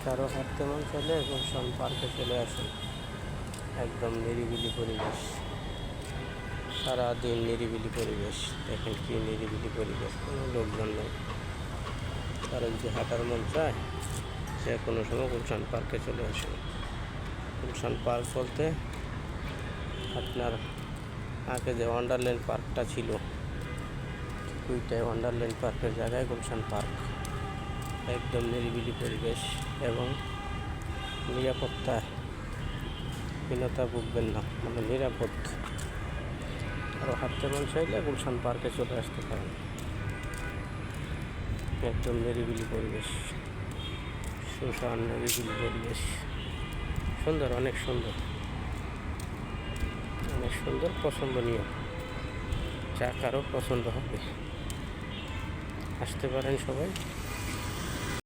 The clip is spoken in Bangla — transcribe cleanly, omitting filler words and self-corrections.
কারো হাঁটতে মন চাইলে গুলশান পার্কে চলে আসুন। একদম নিরিবিলি পরিবেশ, সারাদিন নিরিবিলি পরিবেশ। দেখেন কি নিরিবিলি পরিবেশ, কোনো লোকজন নেই। কারো যদি হাঁটার মন চায় সে কোনো সময় গুলশান পার্কে চলে আসুন। গুলশান পার্ক বলতে আপনার আগে যে ওয়ান্ডারল্যান্ড পার্কটা ছিল ওইটাই ওয়ান্ডারল্যান্ড পার্কের জায়গায় গুলশান পার্ক। একদম নিরিবিলি পরিবেশ এবং নিরাপত্তা হীনতা ভুগবেন না, মানে নিরাপদ। আরও হাঁটতে মন চাইলে গুলশান পার্কে চলে আসতে পারেন। একদম নিরিবিলি পরিবেশ, সুশান নিরিবিলি পরিবেশ, সুন্দর, অনেক সুন্দর, অনেক সুন্দর, পছন্দনীয়। যা কারো পছন্দ হবে। আসতে পারেন সবাই।